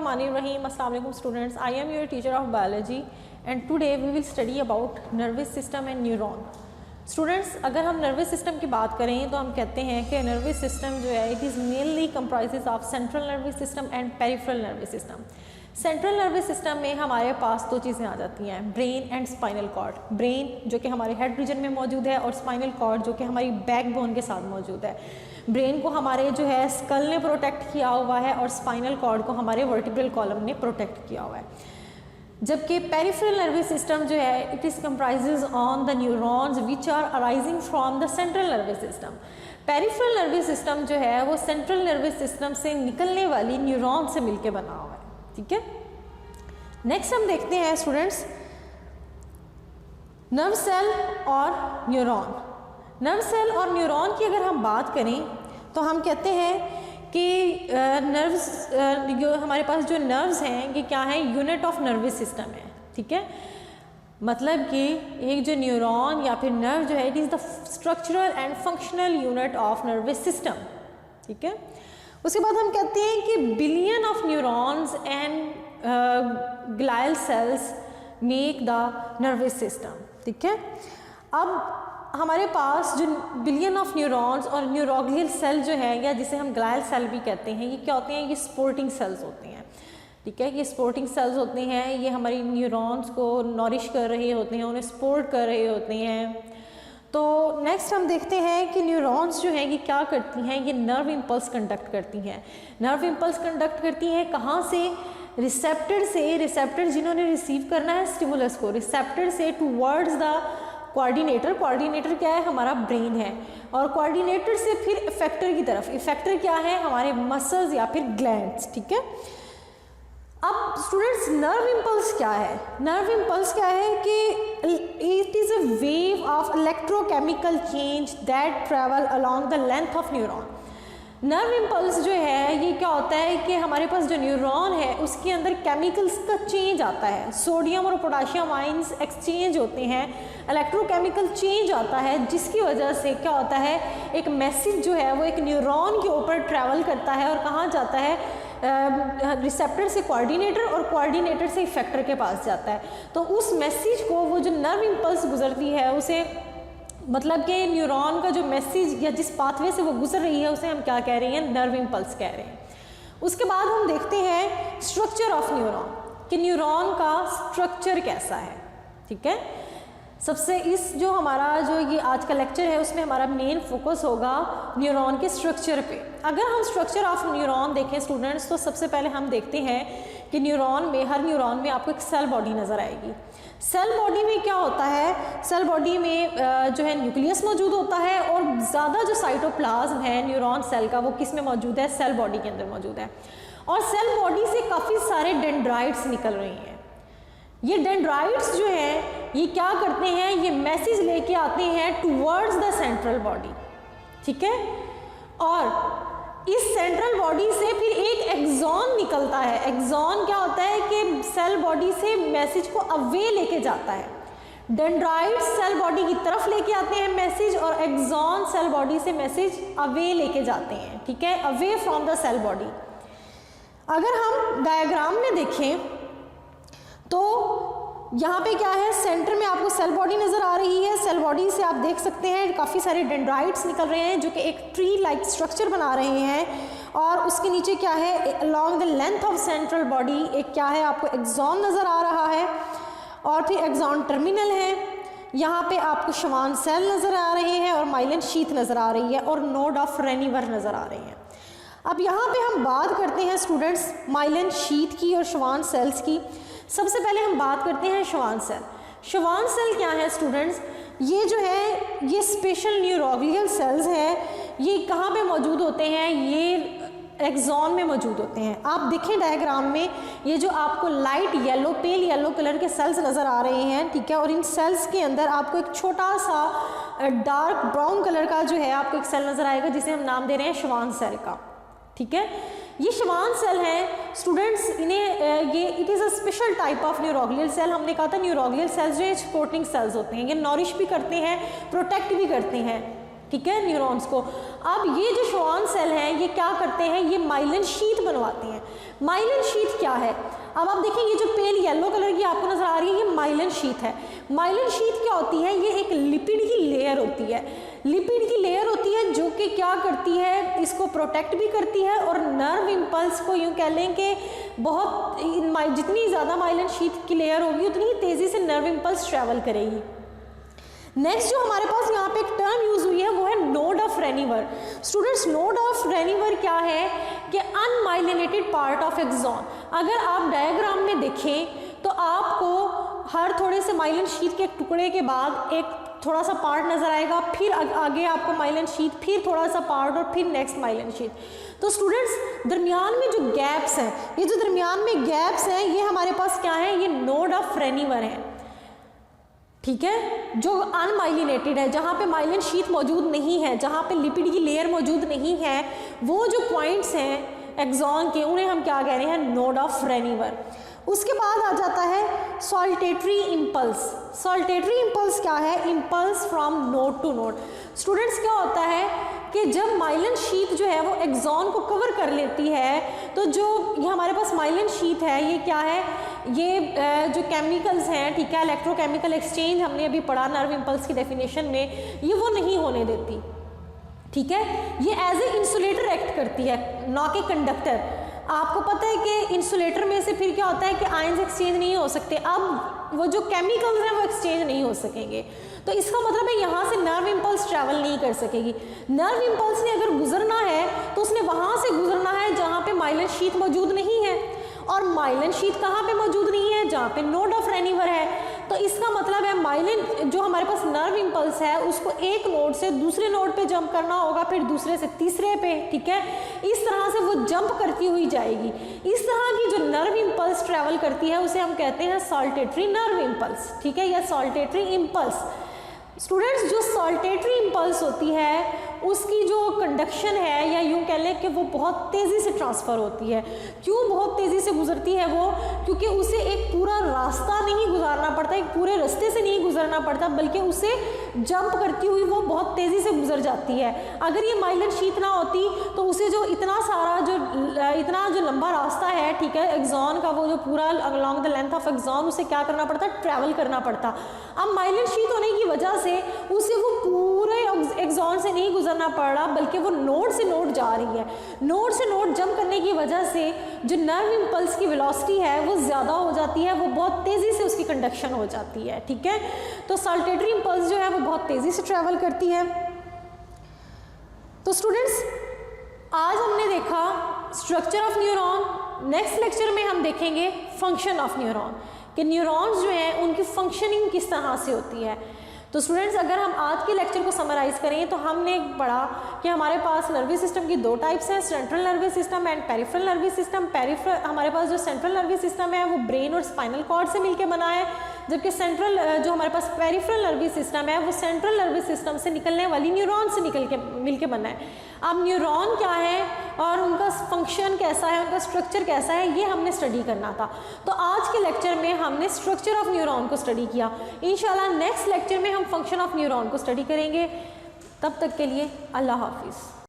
Bismillahirrahmanirrahim. Assalamu alaikum students. I am your teacher of biology and today we will study about nervous system and neuron. Students, अगर हम nervous system की बात करें तो हम कहते हैं कि nervous system जो है it is mainly comprises of central nervous system and peripheral nervous system. Central nervous system में हमारे पास दो चीज़ें आ जाती हैं, brain and spinal cord. Brain जो कि हमारे हेड रीजन में मौजूद है और स्पाइनल कॉर्ड जो कि हमारी बैकबोन के साथ मौजूद है। ब्रेन को हमारे जो है स्कल ने प्रोटेक्ट किया हुआ है और स्पाइनल कॉर्ड को हमारे वर्टिब्रल कॉलम ने प्रोटेक्ट किया हुआ है। जबकि पेरिफेरल नर्वस सिस्टम जो है it is comprises on the neurons which are arising from the central nervous system. Peripheral nervous system जो है वो सेंट्रल नर्वस सिस्टम से निकलने वाली न्यूरॉन से मिलकर बना हुआ है। ठीक है, नेक्स्ट हम देखते हैं स्टूडेंट्स नर्व सेल और न्यूरॉन। नर्व सेल और न्यूरॉन की अगर हम बात करें तो हम कहते हैं कि नर्व्स जो हमारे पास जो नर्व्स हैं ये क्या है, यूनिट ऑफ नर्वस सिस्टम है। ठीक है, मतलब कि एक जो न्यूरॉन या फिर नर्व जो है it is the structural and functional unit of nervous system. ठीक है, उसके बाद हम कहते हैं कि billion of neurons and glial cells make the nervous system. ठीक है, अब हमारे पास जो बिलियन ऑफ न्यूरॉन्स और न्यूरोग्लियल सेल जो है या जिसे हम ग्लायल सेल भी कहते हैं, ये क्या होते हैं, ये सपोर्टिंग सेल्स होते हैं। ठीक है, ये सपोर्टिंग सेल्स होते हैं, ये हमारी न्यूरॉन्स को नॉरिश कर रहे होते हैं, उन्हें सपोर्ट कर रहे होते हैं। तो नेक्स्ट हम देखते हैं कि न्यूरॉन्स जो हैं ये क्या करती हैं, ये नर्व इम्पल्स कंडक्ट करती हैं। नर्व इम्पल्स कंडक्ट करती हैं कहाँ से, रिसेप्टर से। रिसेप्टर जिन्होंने रिसीव करना है स्टिमुलस को, रिसेप्टर से टूवर्ड्स द कोऑर्डिनेटर। कोऑर्डिनेटर क्या है, हमारा ब्रेन है, और कोऑर्डिनेटर से फिर इफेक्टर की तरफ। इफेक्टर क्या है, हमारे मसल्स या फिर ग्लैंड्स। ठीक है, अब स्टूडेंट्स नर्व इम्पल्स क्या है, नर्व इम्पल्स क्या है कि it is a wave of electrochemical change that travel along the length of neuron. Nerve impulse जो है ये क्या होता है कि हमारे पास जो न्यूरॉन है उसके अंदर केमिकल्स का चेंज आता है, सोडियम और पोटाशियम आयंस एक्सचेंज होते हैं, इलेक्ट्रोकेमिकल चेंज आता है, जिसकी वजह से क्या होता है एक मैसेज जो है वो एक न्यूरॉन के ऊपर ट्रैवल करता है और कहाँ जाता है, रिसेप्टर से कोऑर्डिनेटर और कोऑर्डिनेटर से इफेक्टर के पास जाता है। तो उस मैसेज को वो जो नर्व इम्पल्स गुजरती है उसे मतलब कि न्यूरॉन का जो मैसेज या जिस पाथवे से वो गुजर रही है उसे हम क्या कह रहे हैं, नर्व इम्पल्स कह रहे हैं। उसके बाद हम देखते हैं स्ट्रक्चर ऑफ न्यूरॉन कि न्यूरॉन का स्ट्रक्चर कैसा है। ठीक है, सबसे इस जो हमारा जो ये आज का लेक्चर है उसमें हमारा मेन फोकस होगा न्यूरॉन के स्ट्रक्चर पे। अगर हम स्ट्रक्चर ऑफ न्यूरॉन देखें स्टूडेंट्स तो सबसे पहले हम देखते हैं कि न्यूरॉन में हर न्यूरॉन में आपको एक सेल बॉडी नज़र आएगी। सेल बॉडी में क्या होता है, सेल बॉडी में जो है न्यूक्लियस मौजूद होता है और ज़्यादा जो साइटोप्लाज्म है न्यूरॉन सेल का वो किस में मौजूद है, सेल बॉडी के अंदर मौजूद है। और सेल बॉडी से काफ़ी सारे डेंड्राइट्स निकल रही हैं। ये डेंड्राइट्स जो हैं ये क्या करते हैं, ये मैसेज लेके आते हैं टूवर्ड्स द सेंट्रल बॉडी। ठीक है, और इस सेंट्रल बॉडी से फिर एक एक्सॉन निकलता है। एक्सॉन क्या होता है कि सेल बॉडी से मैसेज को अवे लेके जाता है। डेंड्राइट्स सेल बॉडी की तरफ लेके आते हैं मैसेज और एक्सॉन सेल बॉडी से मैसेज अवे लेके जाते हैं। ठीक है, away from the cell body. अगर हम डायग्राम में देखें तो यहाँ पे क्या है, सेंटर में आपको सेल बॉडी नज़र आ रही है। सेल बॉडी से आप देख सकते हैं काफ़ी सारे डेंड्राइट्स निकल रहे हैं जो कि एक ट्री लाइक स्ट्रक्चर बना रहे हैं। और उसके नीचे क्या है, along the length of central body एक क्या है, आपको एक्सॉन नज़र आ रहा है और फिर एक्सॉन टर्मिनल है। यहाँ पे आपको श्वान सेल नज़र आ रहे हैं और माइलिन शीथ नज़र आ रही है और नोड ऑफ रेनिवर नज़र आ रहे हैं। अब यहाँ पे हम बात करते हैं स्टूडेंट्स माइलिन शीथ की और श्वान सेल्स की। सबसे पहले हम बात करते हैं श्वान सेल। श्वान सेल क्या है स्टूडेंट्स, ये जो है ये स्पेशल न्यूरोग्लियल सेल्स हैं। ये कहाँ पे मौजूद होते हैं, ये एक्सॉन में मौजूद होते हैं। आप देखें डायग्राम में ये जो आपको light yellow pale yellow colour के सेल्स नज़र आ रहे हैं। ठीक है, और इन सेल्स के अंदर आपको एक छोटा सा डार्क ब्राउन कलर का जो है आपको एक सेल नज़र आएगा जिसे हम नाम दे रहे हैं श्वान सेल का। ठीक है, ये श्वान सेल हैं स्टूडेंट्स, इन्हें ये it is a special type of neuroglial cell. हमने कहा था न्यूरोग्लियल सेल्स जो है सपोर्टिंग सेल्स होते हैं, ये नॉरिश भी करते हैं, प्रोटेक्ट भी करते हैं। ठीक है, न्यूरॉन्स को। अब ये जो श्वान सेल हैं ये क्या करते हैं, ये माइलिन शीथ बनवाते हैं। माइलिन शीथ क्या है? अब आप देखिए ये जो पेल येलो कलर की आपको नजर आ रही है ये माइलिन शीथ है। माइलिन शीथ क्या होती है? ये एक लिपिड की लेयर होती है। लिपिड की लेयर होती है जो कि क्या करती है, इसको प्रोटेक्ट भी करती है और नर्व इम्पल्स को यूँ कह लें कि बहुत, जितनी ज़्यादा माइलिन शीथ की लेयर होगी उतनी ही तेज़ी से नर्व इम्पल्स ट्रैवल करेगी। नेक्स्ट जो हमारे पास यहाँ पे एक टर्म यूज हुई है वो है node of Ranvier. Students, node of Ranvier क्या है कि अनमाइलिनेटेड पार्ट ऑफ एक्सॉन। अगर आप डायग्राम में देखें तो आपको हर थोड़े से माइलिन शीथ के टुकड़े के बाद एक थोड़ा सा पार्ट नजर आएगा, फिर आगे आपको माइलिन शीथ, फिर थोड़ा सा पार्ट और फिर नेक्स्ट माइलिन शीथ। तो स्टूडेंट्स दरमियान में जो गैप्स हैं, ये जो दरमियान में गैप्स हैं ये हमारे पास क्या है? ये नोड ऑफ रेनिवर है, ठीक है, जो अनमाइलिनेटेड है, जहाँ पे माइलिन शीथ मौजूद नहीं है, जहाँ पे लिपिड की लेयर मौजूद नहीं है, वो जो पॉइंट्स हैं एक्सॉन के उन्हें हम क्या कह रहे हैं? Node of Ranvier. उसके बाद आ जाता है सॉल्टेटरी इम्पल्स। सॉल्टेटरी इम्पल्स क्या है? Impulse from node to node. Students क्या होता है कि जब माइलिन शीथ जो है वो एक्सॉन को कवर कर लेती है तो जो ये हमारे पास माइलिन शीथ है ये क्या है? ये जो केमिकल्स हैं, ठीक है, इलेक्ट्रोकेमिकल एक्सचेंज हमने अभी पढ़ा नर्व इम्पल्स की डेफिनेशन में, ये वो नहीं होने देती, ठीक है। ये एज ए इंसुलेटर एक्ट करती है, ना कि कंडक्टर। आपको पता है कि इंसुलेटर में से फिर क्या होता है कि आयंस एक्सचेंज नहीं हो सकते, अब वो जो केमिकल्स हैं वो एक्सचेंज नहीं हो सकेंगे, तो इसका मतलब है यहाँ से नर्व इम्पल्स ट्रैवल नहीं कर सकेगी। नर्व इम्पल्स ने अगर गुजरना है तो उसने वहाँ से गुजरना है जहाँ पे माइलिन शीथ मौजूद नहीं है, और माइलिन शीथ कहाँ पे मौजूद नहीं है? जहाँ पे नोड ऑफ रेनिवर है। तो इसका मतलब है माइलिन जो हमारे पास नर्व इम्पल्स है उसको एक नोड से दूसरे नोड पे जंप करना होगा, फिर दूसरे से तीसरे पे, ठीक है, इस तरह से वो जंप करती हुई जाएगी। इस तरह की जो नर्व इम्पल्स ट्रैवल करती है उसे हम कहते हैं सॉल्टेटरी नर्व इम्पल्स, ठीक है, या सॉल्टेटरी इम्पल्स। स्टूडेंट्स, जो सॉल्टेटरी इम्पल्स होती है उसकी जो कंडक्शन है, या यूँ कह लें कि वो बहुत तेज़ी से ट्रांसफ़र होती है। क्यों बहुत तेज़ी से गुजरती है वो? क्योंकि उसे एक पूरा रास्ता नहीं गुजारना पड़ता, एक पूरे रास्ते से नहीं गुजरना पड़ता, बल्कि उसे जंप करती हुई वो बहुत तेज़ी से गुजर जाती है। अगर ये माइलिन शीथ ना होती तो उसे जो इतना जो लंबा रास्ता है, ठीक है, एक्सॉन का, वो जो पूरा along the length of axon उसे क्या करना पड़ता? ट्रैवल करना पड़ता। अब माइलिन शीथ होने की वजह से उसे वो पूरे एक्सॉन से नहीं गुजरना पड़ रहा, बल्कि वो नोड से नोड जा रही है। नोड से नोड जंप करने की वजह से जो नर्व इम्पल्स की वेलोसिटी है वो ज़्यादा हो जाती है, वो बहुत तेज़ी से उसकी कंडक्शन हो जाती है, ठीक है। तो सॉल्टेटरी इम्पल्स जो है वो बहुत तेज़ी से ट्रैवल करती है। तो स्टूडेंट्स, आज हमने देखा structure of neuron. Next lecture में हम देखेंगे फंक्शन ऑफ न्यूरॉन, कि न्यूरॉन्स जो हैं उनकी फंक्शनिंग किस तरह से होती है। तो स्टूडेंट्स, अगर हम आज के लेक्चर को समराइज़ करें तो हमने पढ़ा कि हमारे पास नर्वस सिस्टम की दो टाइप्स हैं, central nervous system and peripheral nervous system. हमारे पास जो सेंट्रल नर्वस सिस्टम है वो ब्रेन और स्पाइनल कॉर्ड से मिलकर बना है, जबकि जो हमारे पास पेरिफेरल नर्वस सिस्टम है वो सेंट्रल नर्वस सिस्टम से निकलने वाली न्यूरॉन से मिलकर बना है। अब न्यूरॉन क्या है और उनका फंक्शन कैसा है, उनका स्ट्रक्चर कैसा है, ये हमने स्टडी करना था। तो आज के लेक्चर में हमने स्ट्रक्चर ऑफ न्यूरॉन को स्टडी किया। इंशाल्लाह नेक्स्ट लेक्चर में हम फंक्शन ऑफ न्यूरॉन को स्टडी करेंगे। तब तक के लिए अल्लाह हाफिज़।